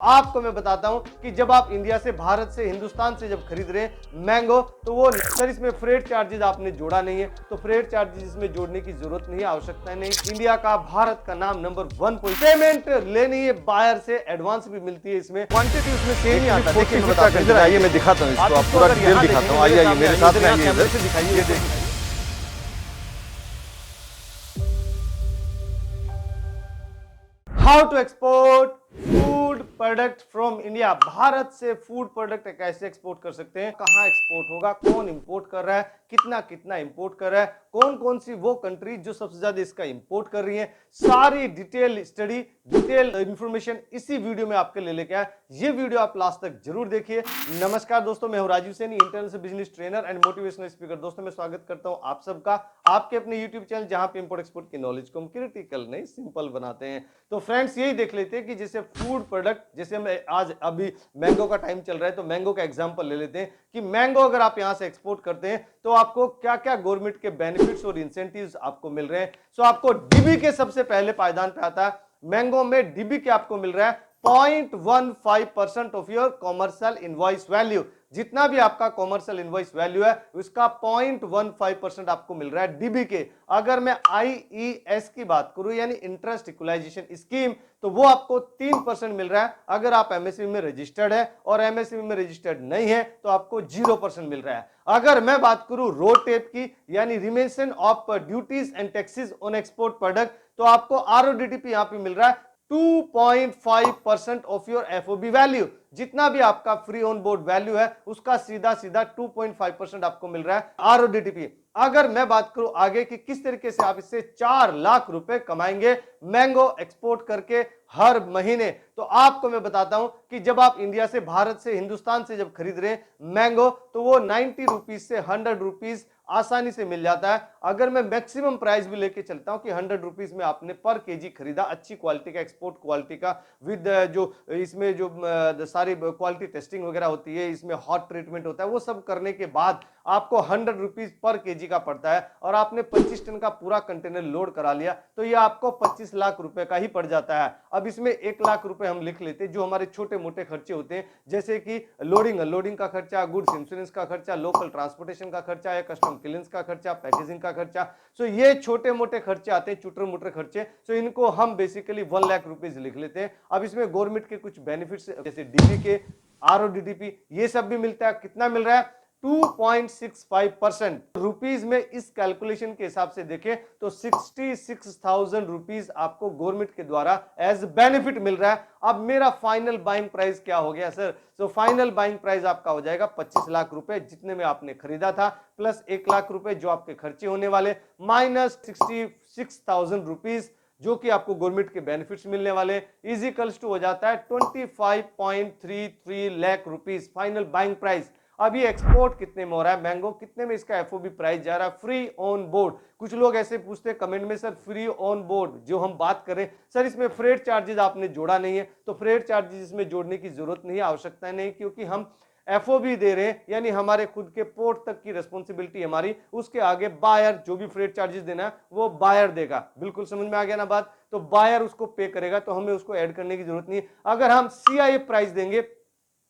आपको मैं बताता हूं कि जब आप इंडिया से, भारत से, हिंदुस्तान से जब खरीद रहे हैं मैंगो, तो वो सर इसमें फ्रेट चार्जेस आपने जोड़ा नहीं है, तो फ्रेट चार्जेस इसमें जोड़ने की जरूरत नहीं, आवश्यकता नहीं। इंडिया का, भारत का नाम नंबर 1 पेमेंट लेनी है बायर से, एडवांस भी मिलती है, इसमें क्वांटिटी उसमें सेम ही आता है। देखिए मैं बताता हूं, आइए मैं दिखाता हूँ इसको, आप पूरा डिटेल दिखाता हूँ। आइए मेरे साथ में आइए, इधर से दिखाइए। How to export food product from India. Bharat से फूड प्रोडक्ट कैसे एक्सपोर्ट कर सकते हैं, कहां एक्सपोर्ट होगा, कौन इंपोर्ट कर रहा है, कितना कितना इंपोर्ट कर रहा है, कौन कौन सी वो कंट्री जो सबसे ज्यादा इसका इंपोर्ट कर रही है, सारी डिटेल स्टडी, डिटेल इंफॉर्मेशन इसी वीडियो में आपके लिए लेके आया। ये वीडियो आप लास्ट तक जरूर देखिए। नमस्कार दोस्तों, मैं हूं Rajeev Saini, international business trainer and motivational speaker. दोस्तों मैं स्वागत करता हूं आप सबका आपके अपने यूट्यूब चैनल, जहां पे इंपोर्ट एक्सपोर्ट की नॉलेज को हम क्रिटिकल नहीं सिंपल बनाते हैं। तो फ्रेंड्स यही देख लेते हैं कि जैसे फूड प्रोडक्ट, जैसे हम आज अभी मैंगो का टाइम चल रहा है, तो मैंगो का एग्जांपल ले लेते हैं कि मैंगो अगर आप यहां से एक्सपोर्ट करते हैं तो आपको क्या क्या गवर्नमेंट के बेनिफिट्स और इंसेंटिव्स आपको मिल रहे हैं। सो आपको डीबी के सबसे पहले पायदान पे आता है। मैंगो में डीबी के आपको मिल रहा है 0.15% of your commercial invoice value. जितना भी आपका कॉमर्शियल इनवॉइस वैल्यू है उसका 0.15% आपको मिल रहा है डीबी के। अगर मैं आईईएस की बात करूं, यानी इंटरेस्ट इक्वलाइजेशन स्कीम, तो वो आपको 3% मिल रहा है अगर आप एमएसएमई में रजिस्टर्ड है, और एमएसएमई में रजिस्टर्ड नहीं है तो आपको 0% मिल रहा है। अगर मैं बात करूं रोड टेप की, यानी remission of duties and taxes on export product, तो आपको आरओडीटीपी यहां पे मिल रहा है 2.5% ऑफ योर एफओबी वैल्यू। जितना भी आपका फ्री ऑन बोर्ड वैल्यू है उसका सीधा सीधा 2.5% आपको मिल रहा है आरओडीटीपी। अगर मैं बात करूं आगे कि किस तरीके से आप इससे 4 लाख रुपए कमाएंगे मैंगो एक्सपोर्ट करके हर महीने, तो आपको मैं बताता हूं कि जब आप इंडिया से, भारत से, हिंदुस्तान से जब खरीद रहे हैं मैंगो, तो वो 90 रुपीज से 100 रुपीज आसानी से मिल जाता है। अगर मैं मैक्सिमम प्राइस भी लेके चलता हूं कि 100 रुपीज में आपने पर केजी खरीदा, अच्छी क्वालिटी का, एक्सपोर्ट क्वालिटी का, विद जो इसमें जो सारी क्वालिटी टेस्टिंग वगैरह होती है, इसमें हॉट ट्रीटमेंट होता है, वो सब करने के बाद आपको 100 रुपीज पर केजी का पड़ता है, और आपने 25 टन का पूरा कंटेनर लोड करा लिया तो ये आपको 25 लाख रुपए का ही पड़ जाता है। अब इसमें 1 लाख रुपए हम लिख लेते हैं जो हमारे छोटे मोटे खर्चे होते हैं, जैसे कि लोडिंग का खर्चा, गुड्स इंश्योरेंस का खर्चा, लोकल ट्रांसपोर्टेशन का खर्चा या कस्टम क्लियरेंस का खर्चा, पैकेजिंग का खर्चा। सो ये छोटे मोटे खर्चे आते हैं, चुटर मुटर खर्चे। सो इनको हम बेसिकली 1 लाख रुपीज लिख लेते हैं। अब इसमें गवर्नमेंट के कुछ बेनिफिट्स जैसे डीबी के, आरओडीटीपी, ये सब भी मिलता है। कितना मिल रहा है? 2.65% रुपीज में। इस कैलकुलेशन के हिसाब से देखें तो 66,000 रुपीज आपको गवर्नमेंट के द्वारा एज बेनिफिट मिल रहा है। अब मेरा फाइनल बाइंग प्राइस क्या हो गया सर? तो फाइनल बाइंग प्राइस आपका हो जाएगा 25 लाख रुपए, जितने में आपने खरीदा था, प्लस 1 लाख रुपए जो आपके खर्चे होने वाले, माइनस 66,000 रुपीज जो कि आपको गवर्नमेंट के बेनिफिट्स मिलने वाले, इजिकल्स टू हो जाता है 25.33 lakh rupees final buying price. अब ये एक्सपोर्ट कितने में हो रहा है मैंगो, कितने में इसका एफओबी प्राइस जा रहा है फ्री ऑन बोर्ड? कुछ लोग ऐसे पूछते हैं कमेंट में, सर फ्री ऑन बोर्ड जो हम बात करें, सर इसमें फ्रेट चार्जेस आपने जोड़ा नहीं है, तो फ्रेट चार्जेस इसमें जोड़ने की जरूरत नहीं है, आवश्यकता नहीं, क्योंकि हम एफओबी दे रहे हैं, यानी हमारे खुद के पोर्ट तक की रिस्पॉन्सिबिलिटी हमारी, उसके आगे बायर जो भी फ्रेट चार्जेस देना है वो बायर देगा। बिल्कुल समझ में आ गया ना बात? तो बायर उसको पे करेगा, तो हमें उसको ऐड करने की जरूरत नहीं है। अगर हम सीआईए प्राइस देंगे,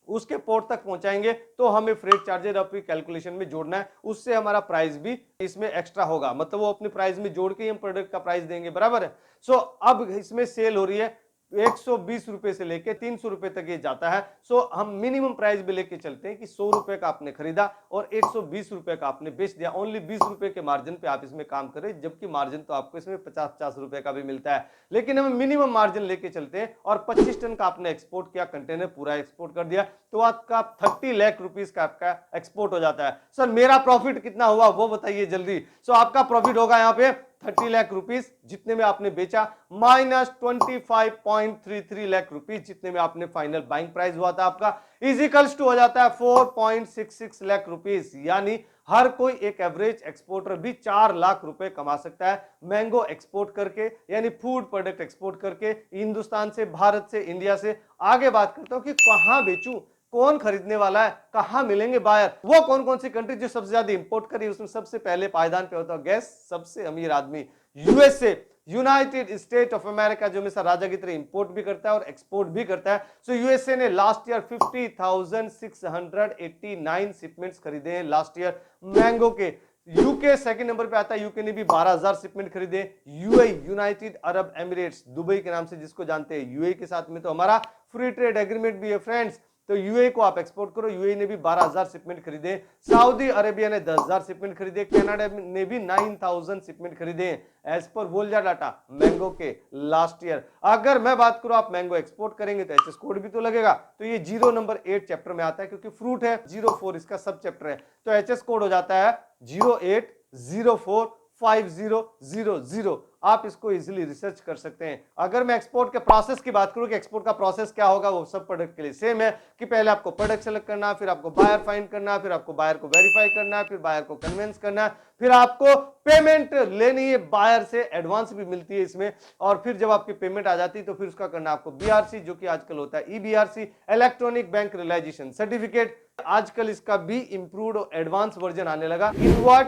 उसके पोर्ट तक पहुंचाएंगे, तो हमें फ्रेट चार्जेस अपनी कैलकुलेशन में जोड़ना है, उससे हमारा प्राइस भी इसमें एक्स्ट्रा होगा, मतलब वो अपने प्राइस में जोड़ के हम प्रोडक्ट का प्राइस देंगे, बराबर है। सो अब इसमें सेल हो रही है 120 रुपए से लेके 300 रुपए तक ये जाता है। सो हम मिनिमम प्राइस भी लेके चलते हैं कि 100 रुपए का आपने खरीदा और 120 रुपए का आपने बेच दिया, ओनली 20 रुपए के मार्जिन पे आप इसमें काम करें, जबकि मार्जिन तो आपको इसमें 50-50 रुपए का भी मिलता है। लेकिन हम मिनिमम मार्जिन लेके चलते हैं, और 25 टन का आपने एक्सपोर्ट किया, कंटेनर पूरा एक्सपोर्ट कर दिया, तो आपका 30 लाख रुपीस का आपका एक्सपोर्ट हो जाता है। सर मेरा प्रॉफिट कितना हुआ वो बताइए जल्दी। सो आपका प्रॉफिट होगा यहाँ पे 30 लाख रुपीस जितने में आपने बेचा, माइनस 25.33 लाख रुपीस जितने में आपने फाइनल बाइंग प्राइस हुआ था आपका, इजिकल्स टू हो जाता है 4.66 लाख रुपीस। यानी हर कोई एक एवरेज एक्सपोर्टर भी 4 लाख रुपए कमा सकता है मैंगो एक्सपोर्ट करके, यानी फूड प्रोडक्ट एक्सपोर्ट करके, हिंदुस्तान से, भारत से, इंडिया से। आगे बात करता हूं कि कहां बेचूं, कौन खरीदने वाला है, कहां मिलेंगे बायर, वो कौन कौन सी कंट्री जो सबसे ज्यादा इंपोर्ट करी, उसमें सबसे पहले पायदान पे होता है गैस, सबसे अमीर आदमी USA, United state of America, जो हमेशा राजा की तरह इंपोर्ट भी करता है और एक्सपोर्ट भी करता है। सो यूएसए ने लास्ट ईयर 50,689 शिपमेंट्स खरीदे हैं लास्ट ईयर मैंगो के। यूके सेकंड नंबर पे आता है, यूके ने भी 12,000 शिपमेंट खरीदे। UAE, United Arab Emirates, Dubai के नाम से जिसको जानते हैं, यूएई के साथ में तो हमारा फ्री ट्रेड एग्रीमेंट भी है फ्रेंड्स, तो यूएई को आप एक्सपोर्ट करो। यूएई ने भी 12,000 शिपमेंट खरीदे। सऊदी अरेबिया ने 10,000 शिपमेंट खरीदे। कनाडा ने भी 9,000 शिपमेंट खरीदे एज पर वोल्जा डाटा मैंगो के लास्ट ईयर। अगर मैं बात करूं आप मैंगो एक्सपोर्ट करेंगे तो एचएस कोड भी तो लगेगा, तो ये 0 नंबर 8 चैप्टर में आता है, क्योंकि फ्रूट है। 04 इसका सब चैप्टर है, तो एचएस कोड हो जाता है 08045000। आप इसको इजीली रिसर्च कर सकते हैं। अगर मैं एक्सपोर्ट के प्रोसेस की बात करूं कि एक्सपोर्ट का प्रोसेस क्या होगा, वो सब प्रोडक्ट के लिए सेम है कि पहले आपको प्रोडक्ट सेलेक्ट करना, फिर आपको बायर फाइंड करना, फिर आपको बायर को वेरीफाई करना, फिर बायर को कन्विंस करना, फिर आपको पेमेंट लेनी है बायर से, एडवांस भी मिलती है इसमें, और फिर जब आपकी पेमेंट आ जाती है तो फिर उसका करना आपको बीआरसी, जो कि आजकल होता है ईबीआरसी, इलेक्ट्रॉनिक बैंक रियलाइजेशन सर्टिफिकेट। आजकल इसका भी इंप्रूव्ड और एडवांस वर्जन आने लगा, इनवर्ट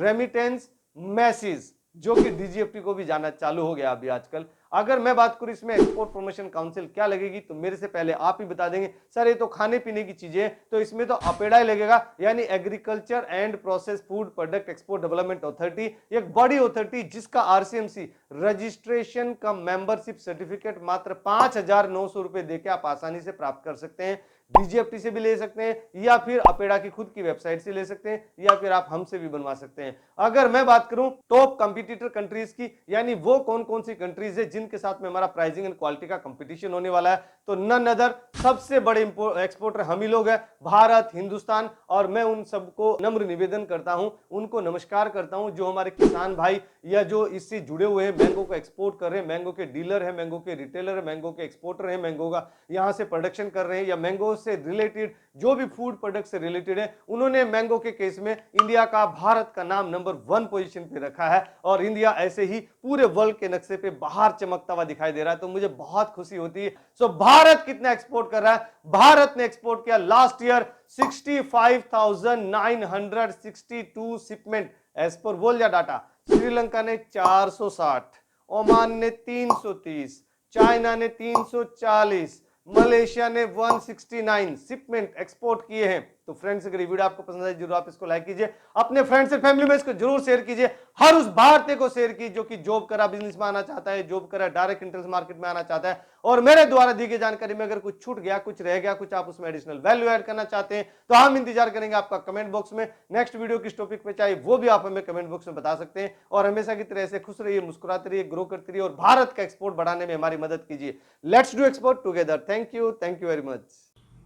रेमिटेंस मैसेज, जो कि डीजीएफटी को भी जाना चालू हो गया अभी आजकल। अगर मैं बात करूं इसमें एक्सपोर्ट प्रमोशन काउंसिल क्या लगेगी, तो मेरे से पहले आप ही बता देंगे सर ये तो खाने पीने की चीजें, तो इसमें तो अपेडा लगेगा, यानी agriculture and process food product export development authority, एक बड़ी अथॉरिटी जिसका आरसीएमसी रजिस्ट्रेशन का मेंबरशिप सर्टिफिकेट मात्र 5,900 रुपए देकर आप आसानी से प्राप्त कर सकते हैं। डीजीएफटी से भी ले सकते हैं, या फिर अपेडा की खुद की वेबसाइट से ले सकते हैं, या फिर आप हमसे भी बनवा सकते हैं। अगर मैं बात करूं टॉप कंपटीटर कंट्रीज की, यानी वो कौन कौन सी कंट्रीज है जिनके साथ में हमारा प्राइसिंग एंड क्वालिटी का कंपटीशन होने वाला है, तो नन अदर सबसे बड़े एक्सपोर्टर हम ही लोग हैं, भारत, हिंदुस्तान। और मैं उन सबको नम्र निवेदन करता हूं, उनको नमस्कार करता हूं, जो हमारे किसान भाई या जो इससे जुड़े हुए हैं, मैंगो को एक्सपोर्ट कर रहे हैं, मैंगो के डीलर है, मैंगो के रिटेलर है, मैंगो के एक्सपोर्टर है, मैंगो का यहां से प्रोडक्शन कर रहे हैं, या मैंगो से रिलेटेड जो भी फूड प्रोडक्ट से रिलेटेड है, उन्होंने मैंगो के केस में इंडिया का, भारत का नाम नंबर 1 पोजीशन पे रखा है, और इंडिया ऐसे ही पूरे वर्ल्ड के नक्शे पे बाहर चमकता हुआ दिखाई दे रहा है, तो मुझे बहुत खुशी होती है। सो भारत कितना एक्सपोर्ट कर रहा है, भारत ने एक्सपोर्ट किया last year 65,962 shipment as per वोल्जा data. Sri Lanka ने 460, ओमान ने 330, चाइना ने 340, मलेशिया ने 169 शिपमेंट एक्सपोर्ट किए हैं। तो फ्रेंड्स, अगर ये वीडियो आपको पसंद आए जरूर आप इसको लाइक कीजिए, अपने फ्रेंड्स और फैमिली में इसको जरूर शेयर कीजिए, हर उस भारतीय को शेयर कीजिए जो कि जॉब करा बिजनेस में आना चाहता है, जॉब करा डायरेक्ट इंटरेस्ट मार्केट में आना चाहता है, और मेरे द्वारा दी गई जानकारी में अगर कुछ छूट गया, कुछ रह गया, कुछ आप उसमें एडिशनल वैल्यू ऐड करना चाहते हैं, तो हम इंतजार करेंगे आपका कमेंट बॉक्स में। नेक्स्ट वीडियो किस टॉपिक पे चाहिए वो भी आप हमें कमेंट बॉक्स में बता सकते हैं, और हमेशा की तरह से खुश रहिए, मुस्कुराते रहिए, ग्रो करते रहिए, और भारत का एक्सपोर्ट बढ़ाने में हमारी मदद कीजिए। Let's do export together. Thank you very much.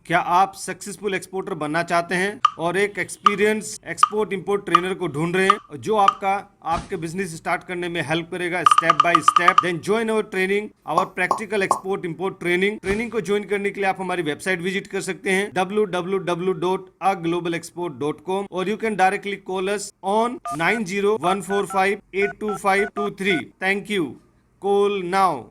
क्या आप सक्सेसफुल एक्सपोर्टर बनना चाहते हैं और एक एक्सपीरियंस एक्सपोर्ट इंपोर्ट ट्रेनर को ढूंढ रहे हैं जो आपके बिजनेस स्टार्ट करने में हेल्प करेगा step by step? Then join our training, our practical export import training को ज्वाइन करने के लिए आप हमारी वेबसाइट विजिट कर सकते हैं www.aglobalexport.com, और you can directly call us on 9014582523। Thank you. Call now.